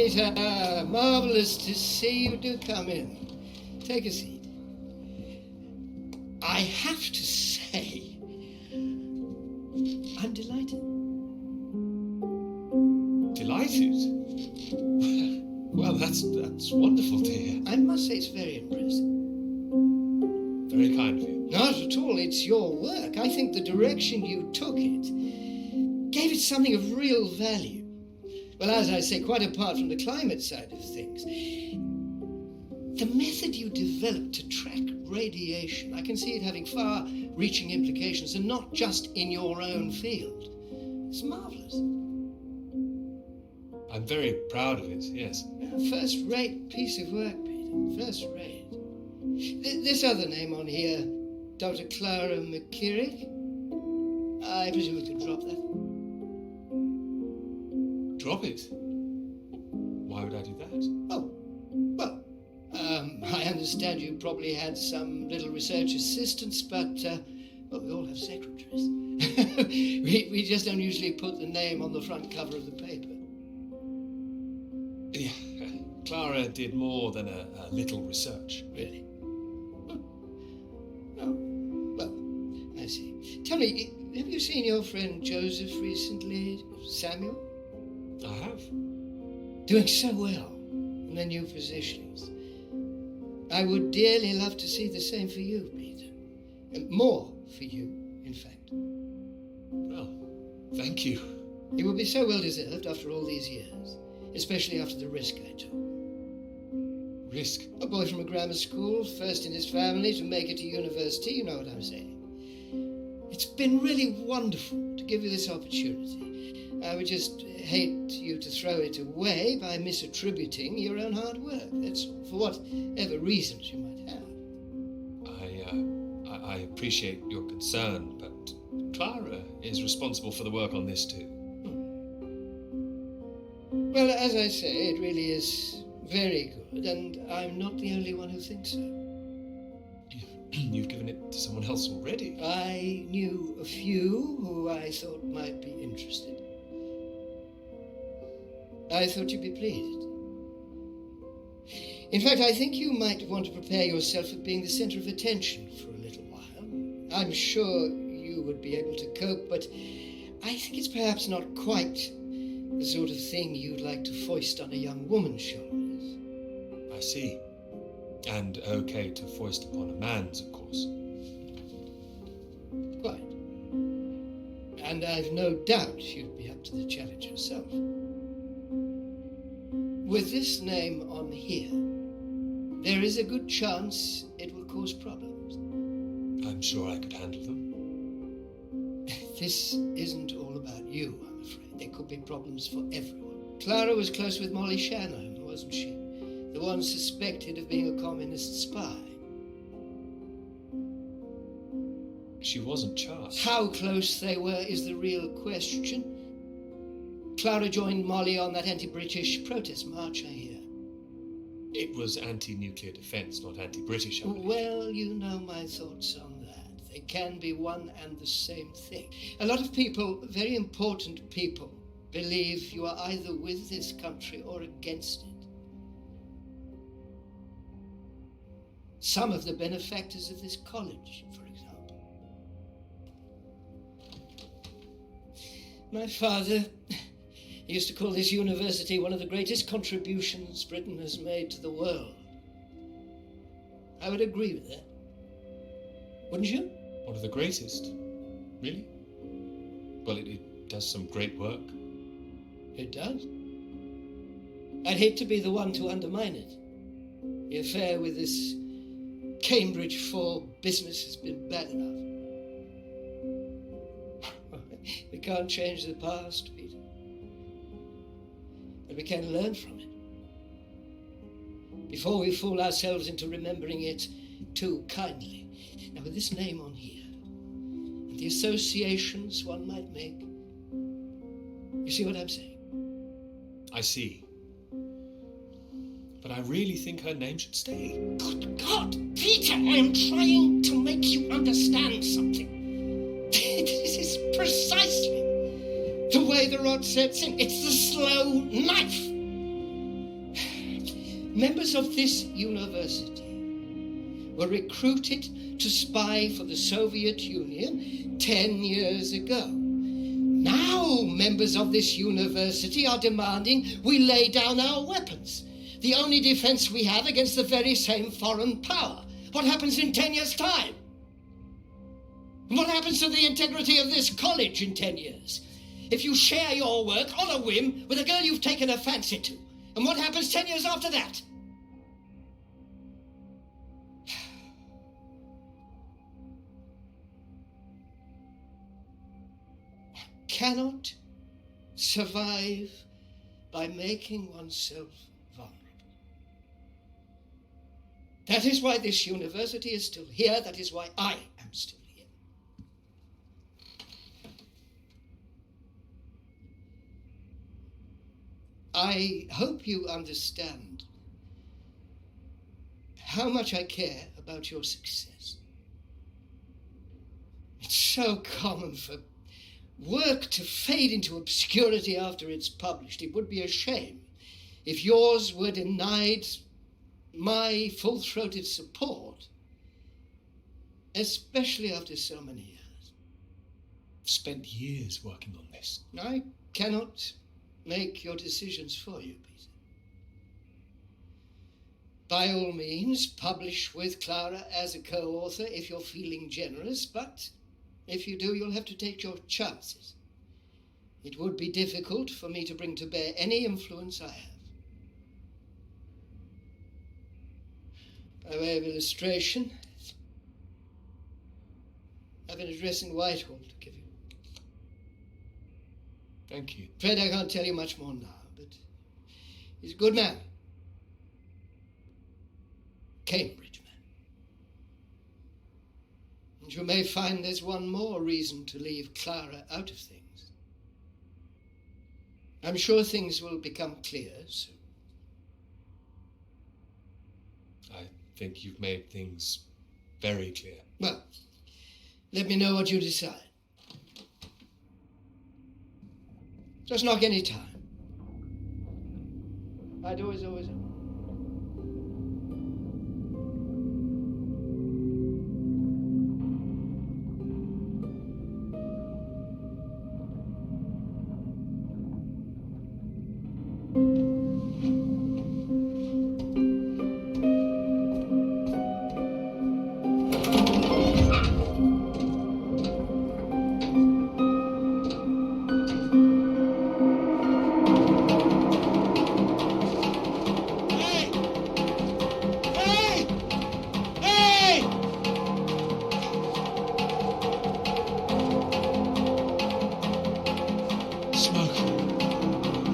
Peter, marvellous to see you. Do come in. Take a seat. I have to say, I'm delighted. Delighted? Well, that's wonderful to hear. I must say it's very impressive. Very kind of you. Not at all. It's your work. I think the direction you took it gave it something of real value. Well, as I say, quite apart from the climate side of things, the method you developed to track radiation, I can see it having far-reaching implications, and not just in your own field. It's marvellous. I'm very proud of it, yes. First-rate piece of work, Peter. First-rate. This other name on here, Dr. Clara McKirrick, I presume we could drop that. Drop it? Why would I do that? Oh, well, I understand you probably had some little research assistants, but, well, we all have secretaries. we just don't usually put the name on the front cover of the paper. Yeah, Clara did more than a little research. Really? Oh, well, I see. Tell me, have you seen your friend Joseph recently, Samuel? I have. Doing so well in their new positions. I would dearly love to see the same for you, Peter. And more for you, in fact. Well, thank you. It would be so well deserved after all these years, especially after the risk I took. Risk? A boy from a grammar school, first in his family to make it to university, you know what I'm saying. It's been really wonderful to give you this opportunity. I would just hate you to throw it away by misattributing your own hard work, that's all, for whatever reasons you might have. I appreciate your concern, but Clara is responsible for the work on this too. Well, as I say, it really is very good, and I'm not the only one who thinks so. You've given it to someone else already. I knew a few who I thought might be interested. I thought you'd be pleased. In fact, I think you might want to prepare yourself for being the center of attention for a little while. I'm sure you would be able to cope, but I think it's perhaps not quite the sort of thing you'd like to foist on a young woman's shoulders. I see. And okay to foist upon a man's, of course. Quite. And I've no doubt you'd be up to the challenge yourself. With this name on here, there is a good chance it will cause problems. I'm sure I could handle them. This isn't all about you, I'm afraid. There could be problems for everyone. Clara was close with Molly Shannon, wasn't she? The one suspected of being a communist spy. She wasn't charged. How close they were is the real question. Clara joined Molly on that anti-British protest march, I hear. It was anti-nuclear defense, not anti-British, I believe. Well, you know my thoughts on that. They can be one and the same thing. A lot of people, very important people, believe you are either with this country or against it. Some of the benefactors of this college, for example. My father used to call this university one of the greatest contributions Britain has made to the world. I would agree with that. Wouldn't you? One of the greatest. Really? Well, it does some great work. It does. I'd hate to be the one to undermine it. The affair with this Cambridge 4 business has been bad enough. We can't change the past, Peter. But we can learn from it. Before we fool ourselves into remembering it too kindly. Now, with this name on here, and the associations one might make, you see what I'm saying? I see. But I really think her name should stay. Good God, Peter, I am trying to make you understand something. This is precisely the way the rod sets in. It's the slow knife. Members of this university were recruited to spy for the Soviet Union 10 years ago. Now members of this university are demanding we lay down our weapons, the only defense we have against the very same foreign power. What happens in 10 years' time? And what happens to the integrity of this college in 10 years? If you share your work on a whim with a girl you've taken a fancy to, and what happens 10 years after that? Cannot survive by making oneself vulnerable. That is why this university is still here. That is why I am still here. I hope you understand how much I care about your success. It's so common for work to fade into obscurity after it's published. It would be a shame if yours were denied my full-throated support, especially after so many years. I've spent years working on this. I cannot make your decisions for you, Peter. By all means, publish with Clara as a co-author if you're feeling generous, but if you do, you'll have to take your chances. It would be difficult for me to bring to bear any influence I have. By way of illustration, I have an address in Whitehall to give you. Thank you. Afraid I can't tell you much more now, but he's a good man. Cambridge man. And you may find there's one more reason to leave Clara out of things. I'm sure things will become clear soon. I think you've made things very clear. Well, let me know what you decide. Just knock any time. My door is always open.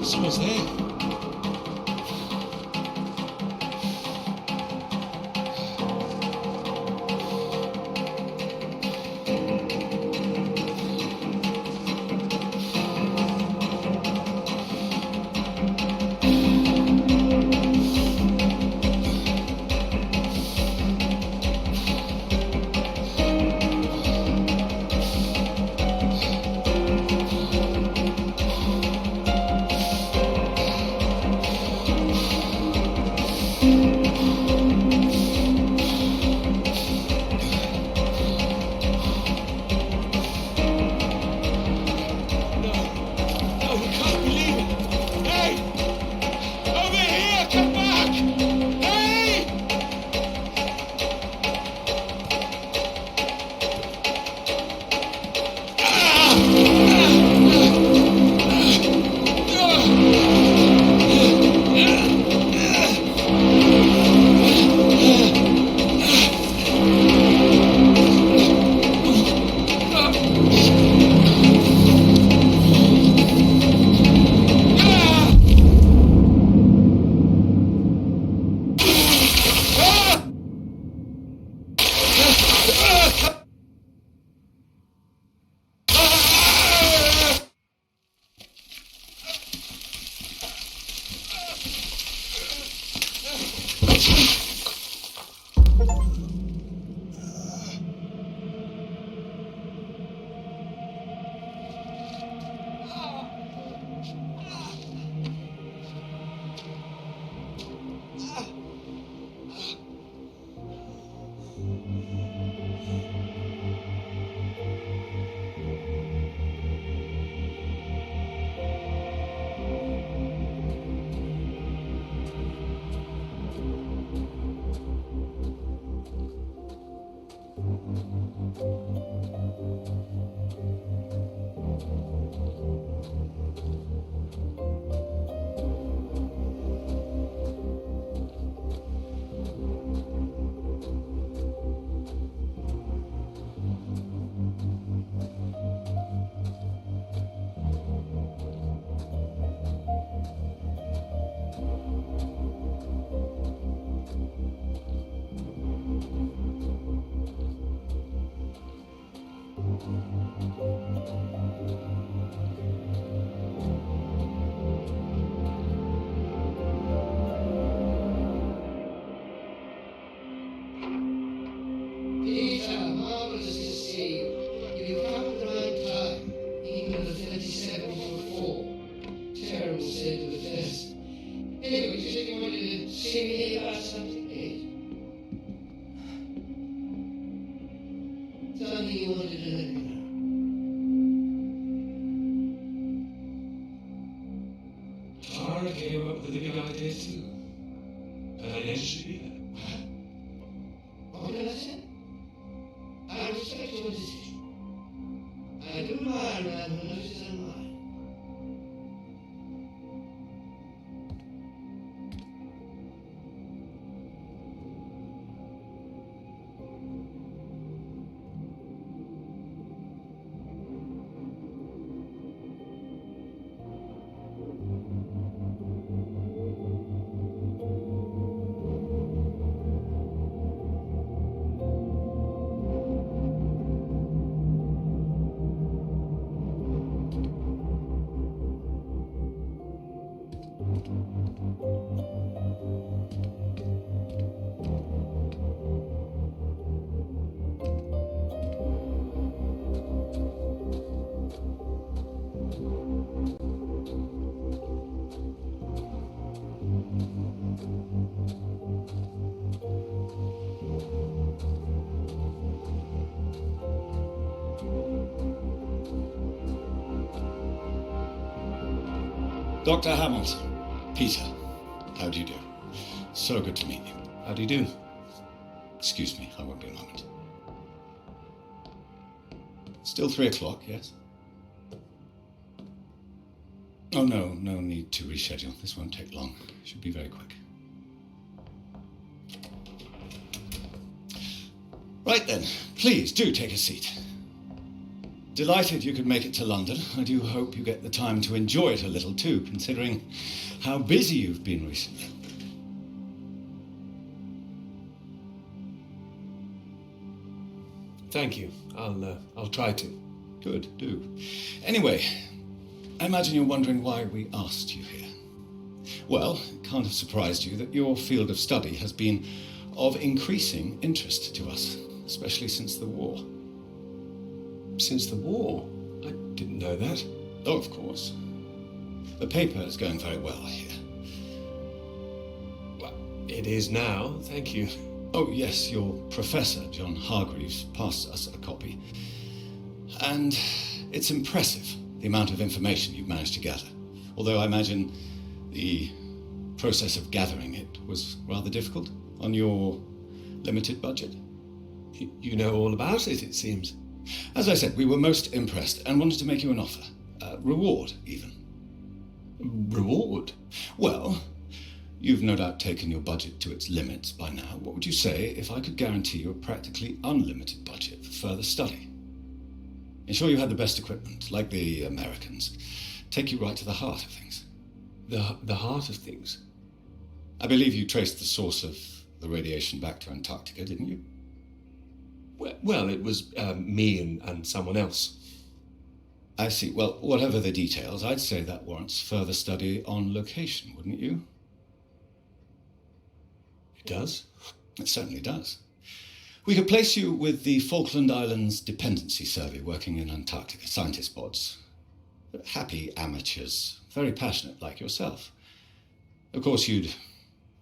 Smells there. Peter, marvelous to see you. You've come at the right time. England are 37 for 4. Terrible state of affairs. Anyway, you said you wanted to see me about something, eh? Something you wanted to let me know. Tara came up with a big idea too. Her name should be there. What did I say? I respect your decision. I do admire a man who knows his own mind. Dr. Hamilton, Peter, how do you do? So good to meet you. How do you do? Excuse me, I won't be a moment. Still 3 o'clock, yes? Oh, no need to reschedule. This won't take long. Should be very quick. Right then, please do take a seat. Delighted you could make it to London. I do hope you get the time to enjoy it a little too, considering how busy you've been recently. Thank you. I'll try to. Good, do. Anyway, I imagine you're wondering why we asked you here. Well, it can't have surprised you that your field of study has been of increasing interest to us, especially since the war. Since the war? I didn't know that. Oh, of course. The paper is going very well here. Well, it is now, thank you. Oh, yes, your professor, John Hargreaves, passed us a copy. And it's impressive, the amount of information you've managed to gather. Although I imagine the process of gathering it was rather difficult on your limited budget. You know all about it, it seems. As I said, we were most impressed and wanted to make you an offer. Reward, even. Reward? Well, you've no doubt taken your budget to its limits by now. What would you say if I could guarantee you a practically unlimited budget for further study? Ensure you had the best equipment, like the Americans. Take you right to the heart of things. The heart of things? I believe you traced the source of the radiation back to Antarctica, didn't you? Well, it was me and someone else. I see. Well, whatever the details, I'd say that warrants further study on location, wouldn't you? It does? It certainly does. We could place you with the Falkland Islands Dependency Survey working in Antarctica, scientist pods. Happy amateurs, very passionate like yourself. Of course, you'd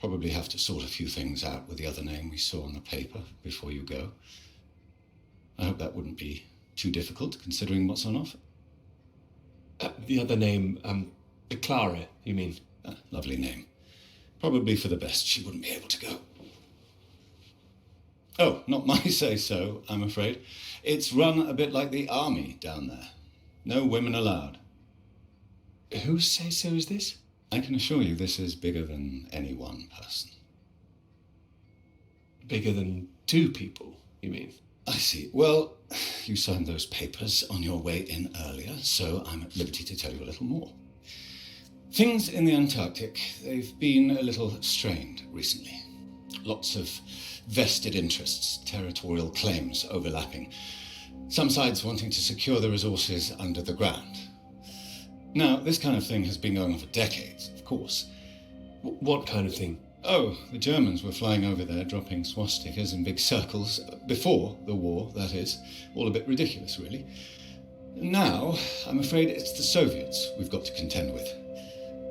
probably have to sort a few things out with the other name we saw on the paper before you go. I hope that wouldn't be too difficult, considering what's on offer. The other name, Clara, you mean? Lovely name. Probably for the best she wouldn't be able to go. Oh, not my say-so, I'm afraid. It's run a bit like the army down there. No women allowed. Whose say-so is this? I can assure you this is bigger than any one person. Bigger than 2 people, you mean? I see. Well, you signed those papers on your way in earlier, so I'm at liberty to tell you a little more. Things in the Antarctic, they've been a little strained recently. Lots of vested interests, territorial claims overlapping. Some sides wanting to secure the resources under the ground. Now, this kind of thing has been going on for decades, of course. What kind of thing? Oh, the Germans were flying over there, dropping swastikas in big circles, before the war, that is. All a bit ridiculous, really. Now, I'm afraid it's the Soviets we've got to contend with.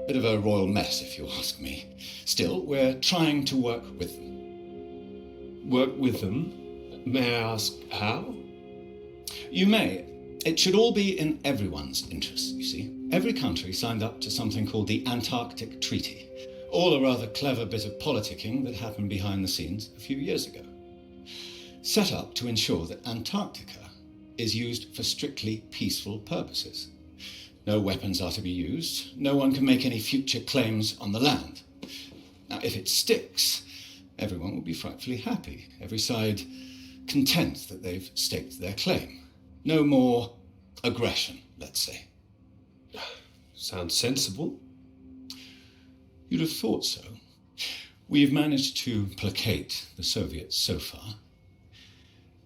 Bit of a royal mess, if you ask me. Still, we're trying to work with them. Work with them? May I ask how? You may. It should all be in everyone's interest, you see. Every country signed up to something called the Antarctic Treaty. All a rather clever bit of politicking that happened behind the scenes a few years ago. Set up to ensure that Antarctica is used for strictly peaceful purposes. No weapons are to be used. No one can make any future claims on the land. Now, if it sticks, everyone will be frightfully happy. Every side content that they've staked their claim. No more aggression, let's say. Sounds sensible. You'd have thought so. We've managed to placate the Soviets so far.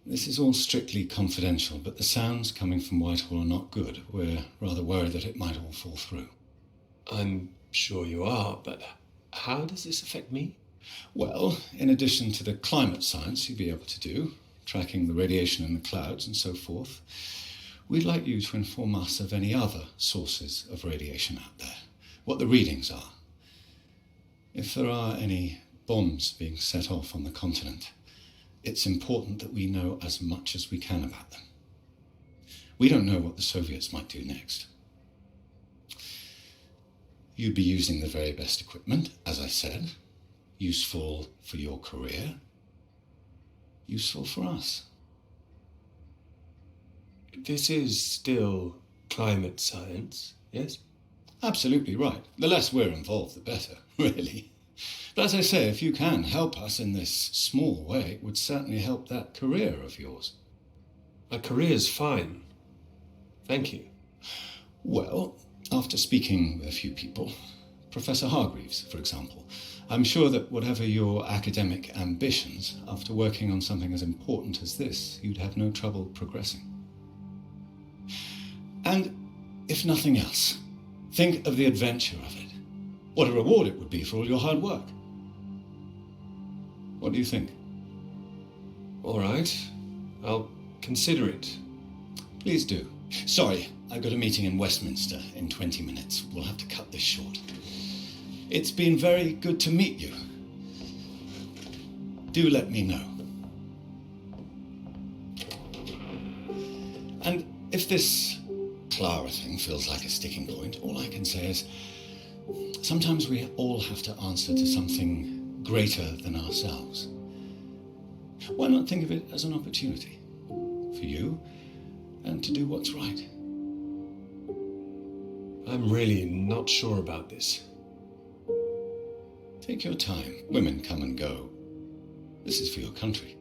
This is all strictly confidential, but the sounds coming from Whitehall are not good. We're rather worried that it might all fall through. I'm sure you are, but how does this affect me? Well, in addition to the climate science you'd be able to do, tracking the radiation in the clouds and so forth, we'd like you to inform us of any other sources of radiation out there, what the readings are. If there are any bombs being set off on the continent, it's important that we know as much as we can about them. We don't know what the Soviets might do next. You'd be using the very best equipment, as I said, useful for your career, useful for us. This is still climate science, yes? Absolutely right. The less we're involved, the better, really. But as I say, if you can help us in this small way, it would certainly help that career of yours. My career's fine. Thank you. Well, after speaking with a few people, Professor Hargreaves, for example, I'm sure that whatever your academic ambitions, after working on something as important as this, you'd have no trouble progressing. And if nothing else, think of the adventure of it. What a reward it would be for all your hard work. What do you think? All right. I'll consider it. Please do. Sorry, I've got a meeting in Westminster in 20 minutes. We'll have to cut this short. It's been very good to meet you. Do let me know. And if this Clara thing feels like a sticking point, all I can say is sometimes we all have to answer to something greater than ourselves. Why not think of it as an opportunity for you and to do what's right? I'm really not sure about this. Take your time. Women come and go. This is for your country.